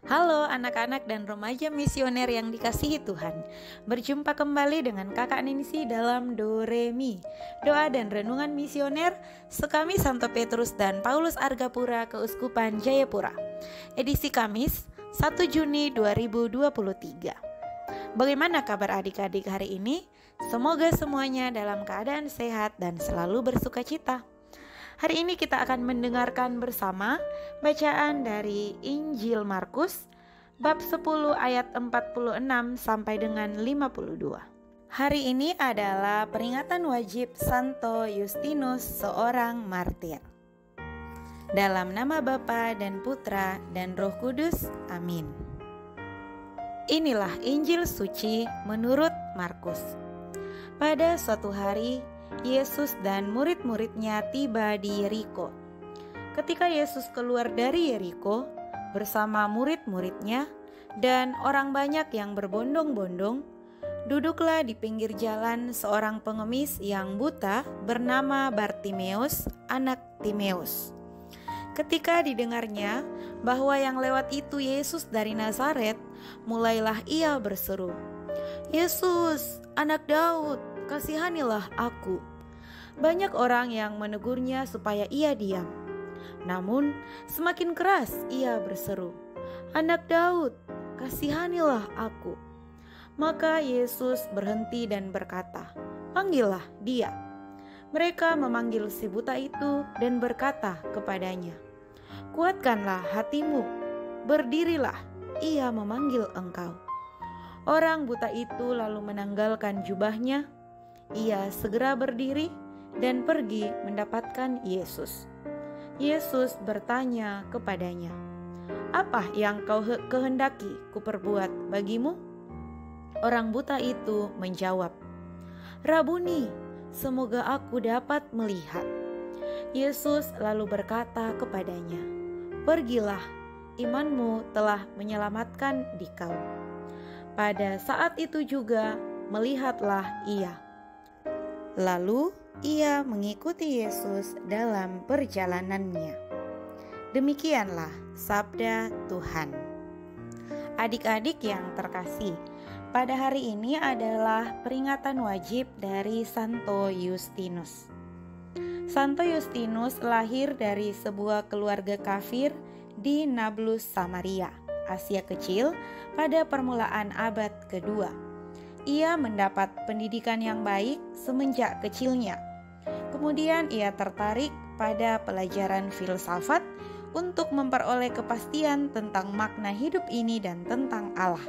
Halo anak-anak dan remaja misioner yang dikasihi Tuhan. Berjumpa kembali dengan Kakak Ninsi dalam Do Re Mi, doa dan renungan misioner sekami Santo Petrus dan Paulus Argapura Keuskupan Jayapura. Edisi Kamis 1 Juni 2023. Bagaimana kabar adik-adik hari ini? Semoga semuanya dalam keadaan sehat dan selalu bersukacita. Hari ini kita akan mendengarkan bersama bacaan dari Injil Markus bab 10 ayat 46 sampai dengan 52. Hari ini adalah peringatan wajib Santo Justinus, seorang martir. Dalam nama Bapa dan Putra dan Roh Kudus, amin. Inilah Injil suci menurut Markus. Pada suatu hari, Yesus dan murid-muridnya tiba di Yeriko. Ketika Yesus keluar dari Yeriko bersama murid-muridnya dan orang banyak yang berbondong-bondong, duduklah di pinggir jalan seorang pengemis yang buta bernama Bartimeus, anak Timeus. Ketika didengarnya bahwa yang lewat itu Yesus dari Nazaret, mulailah ia berseru, "Yesus, anak Daud, kasihanilah aku." Banyak orang yang menegurnya supaya ia diam. Namun semakin keras ia berseru, "Anak Daud, kasihanilah aku." Maka Yesus berhenti dan berkata, "Panggillah dia." Mereka memanggil si buta itu dan berkata kepadanya, "Kuatkanlah hatimu, berdirilah, ia memanggil engkau." Orang buta itu lalu menanggalkan jubahnya. Ia segera berdiri dan pergi mendapatkan Yesus. Yesus bertanya kepadanya, "Apa yang kau kehendaki kuperbuat bagimu?" Orang buta itu menjawab, "Rabuni, semoga aku dapat melihat." Yesus lalu berkata kepadanya, "Pergilah, imanmu telah menyelamatkan dikau." Pada saat itu juga melihatlah ia. Lalu ia mengikuti Yesus dalam perjalanannya. Demikianlah sabda Tuhan. Adik-adik yang terkasih, pada hari ini adalah peringatan wajib dari Santo Justinus. Santo Justinus lahir dari sebuah keluarga kafir di Nablus, Samaria, Asia Kecil pada permulaan abad kedua. Ia mendapat pendidikan yang baik semenjak kecilnya. Kemudian ia tertarik pada pelajaran filsafat untuk memperoleh kepastian tentang makna hidup ini dan tentang Allah.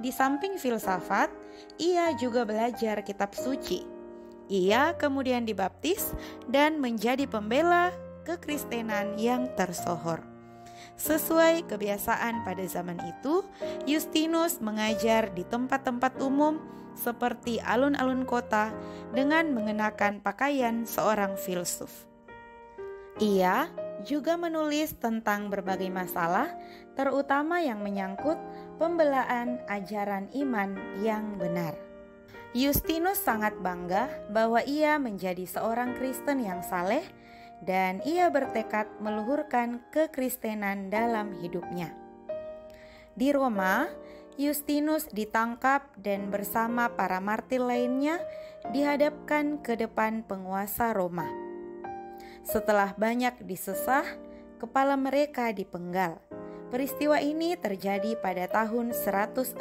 Di samping filsafat, ia juga belajar kitab suci. Ia kemudian dibaptis dan menjadi pembela kekristenan yang tersohor. Sesuai kebiasaan pada zaman itu, Justinus mengajar di tempat-tempat umum seperti alun-alun kota dengan mengenakan pakaian seorang filsuf. Ia juga menulis tentang berbagai masalah, terutama yang menyangkut pembelaan ajaran iman yang benar. Justinus sangat bangga bahwa ia menjadi seorang Kristen yang saleh, dan ia bertekad meluhurkan kekristenan dalam hidupnya. Di Roma, Justinus ditangkap dan bersama para martir lainnya dihadapkan ke depan penguasa Roma. Setelah banyak disesah, kepala mereka dipenggal. Peristiwa ini terjadi pada tahun 165.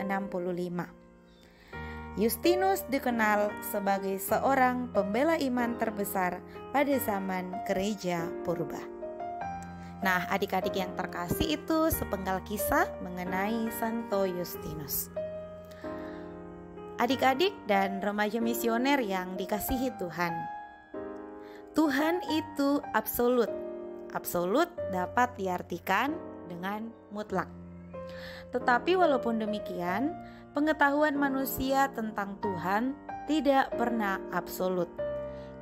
Justinus dikenal sebagai seorang pembela iman terbesar pada zaman gereja purba. Nah, adik-adik yang terkasih, itu sepenggal kisah mengenai Santo Justinus. Adik-adik dan remaja misioner yang dikasihi Tuhan, Tuhan itu absolut. Absolut dapat diartikan dengan mutlak. Tetapi walaupun demikian, pengetahuan manusia tentang Tuhan tidak pernah absolut.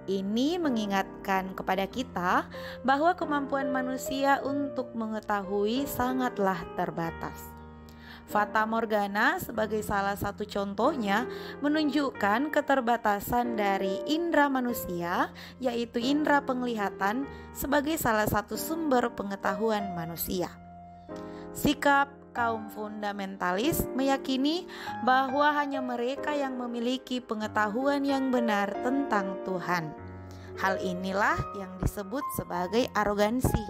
Ini mengingatkan kepada kita bahwa kemampuan manusia untuk mengetahui sangatlah terbatas. Fata Morgana sebagai salah satu contohnya menunjukkan keterbatasan dari indera manusia, yaitu indera penglihatan sebagai salah satu sumber pengetahuan manusia. Sikap, kaum fundamentalis meyakini bahwa hanya mereka yang memiliki pengetahuan yang benar tentang Tuhan. Hal inilah yang disebut sebagai arogansi.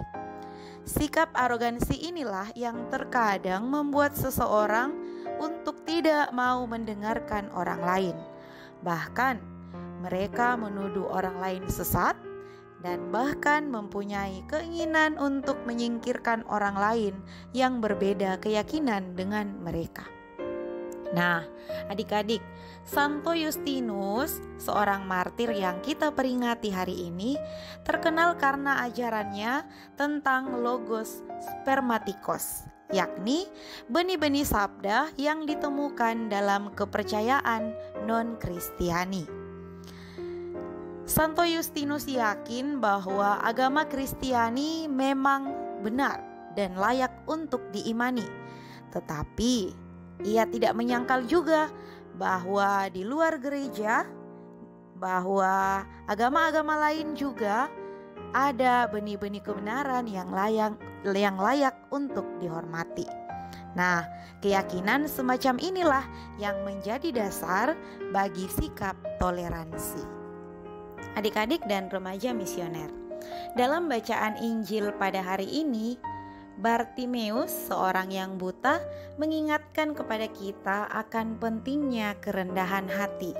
Sikap arogansi inilah yang terkadang membuat seseorang untuk tidak mau mendengarkan orang lain. Bahkan mereka menuduh orang lain sesat dan bahkan mempunyai keinginan untuk menyingkirkan orang lain yang berbeda keyakinan dengan mereka. Nah, adik-adik, Santo Justinus, seorang martir yang kita peringati hari ini, terkenal karena ajarannya tentang logos spermatikos, yakni benih-benih sabda yang ditemukan dalam kepercayaan non-Kristiani. Santo Justinus yakin bahwa agama Kristiani memang benar dan layak untuk diimani. Tetapi ia tidak menyangkal juga bahwa di luar gereja, bahwa agama-agama lain juga ada benih-benih kebenaran yang layak untuk dihormati. Nah, keyakinan semacam inilah yang menjadi dasar bagi sikap toleransi. Adik-adik dan remaja misioner, dalam bacaan Injil pada hari ini, Bartimeus, seorang yang buta, mengingatkan kepada kita akan pentingnya kerendahan hati,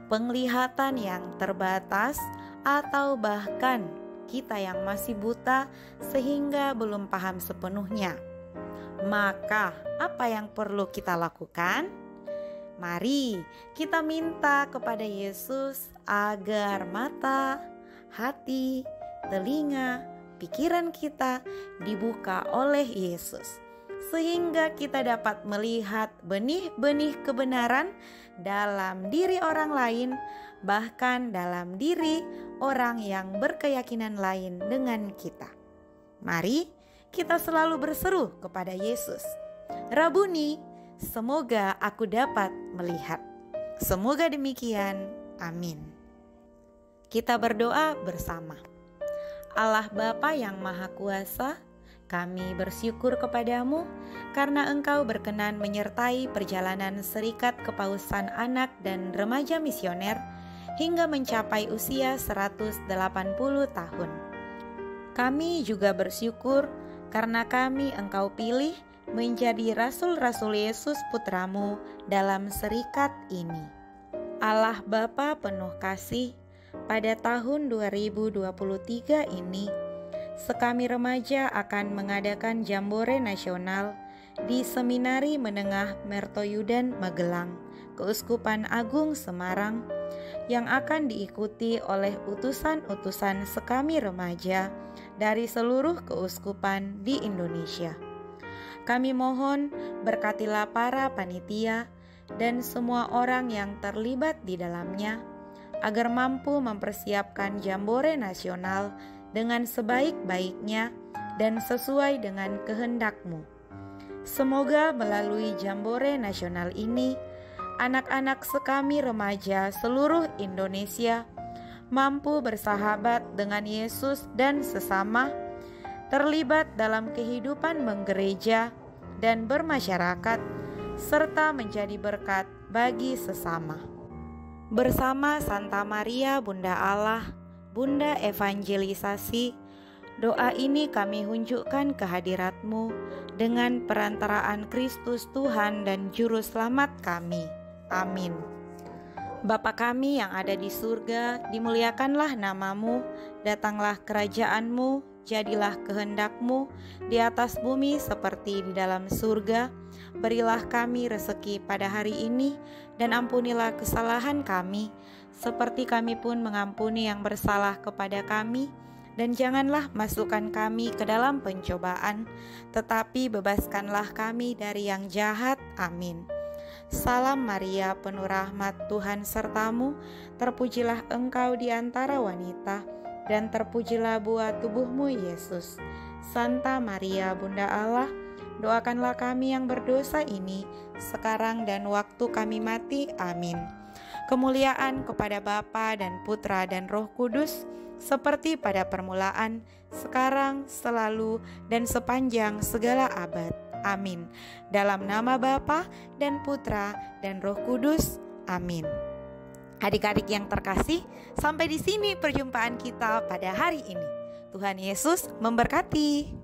penglihatan yang terbatas, atau bahkan kita yang masih buta sehingga belum paham sepenuhnya. Maka, apa yang perlu kita lakukan? Mari kita minta kepada Yesus agar mata, hati, telinga, pikiran kita dibuka oleh Yesus, sehingga kita dapat melihat benih-benih kebenaran dalam diri orang lain, bahkan dalam diri orang yang berkeyakinan lain dengan kita. Mari kita selalu berseru kepada Yesus, Rabuni, semoga aku dapat melihat. Semoga demikian. Amin. Kita berdoa bersama. Allah Bapa yang Maha Kuasa, kami bersyukur kepadamu karena Engkau berkenan menyertai perjalanan Serikat Kepausan Anak dan Remaja Misioner hingga mencapai usia 180 tahun. Kami juga bersyukur karena kami Engkau pilih menjadi rasul-rasul Yesus Putramu dalam serikat ini. Allah Bapa penuh kasih, pada tahun 2023 ini, sekami remaja akan mengadakan Jambore Nasional di Seminari Menengah Mertoyudan Magelang, Keuskupan Agung Semarang, yang akan diikuti oleh utusan-utusan sekami remaja dari seluruh keuskupan di Indonesia. Kami mohon berkatilah para panitia dan semua orang yang terlibat di dalamnya, agar mampu mempersiapkan Jambore Nasional dengan sebaik-baiknya dan sesuai dengan kehendak-Mu. Semoga melalui Jambore Nasional ini, anak-anak sekami remaja seluruh Indonesia mampu bersahabat dengan Yesus dan sesama, terlibat dalam kehidupan menggereja dan bermasyarakat, serta menjadi berkat bagi sesama. Bersama Santa Maria Bunda Allah, Bunda Evangelisasi, doa ini kami hunjukkan kehadirat-Mu dengan perantaraan Kristus Tuhan dan Juru Selamat kami. Amin. Bapa kami yang ada di surga, dimuliakanlah nama-Mu, datanglah kerajaan-Mu, jadilah kehendak-Mu di atas bumi seperti di dalam surga. Berilah kami rezeki pada hari ini, dan ampunilah kesalahan kami, seperti kami pun mengampuni yang bersalah kepada kami. Dan janganlah masukkan kami ke dalam pencobaan, tetapi bebaskanlah kami dari yang jahat. Amin. Salam Maria, penuh rahmat, Tuhan sertamu, terpujilah engkau di antara wanita, dan terpujilah buah tubuhmu Yesus. Santa Maria Bunda Allah, doakanlah kami yang berdosa ini, sekarang dan waktu kami mati. Amin. Kemuliaan kepada Bapa dan Putra dan Roh Kudus, seperti pada permulaan, sekarang, selalu, dan sepanjang segala abad. Amin. Dalam nama Bapa dan Putra dan Roh Kudus. Amin. Adik-adik yang terkasih, sampai di sini perjumpaan kita pada hari ini. Tuhan Yesus memberkati.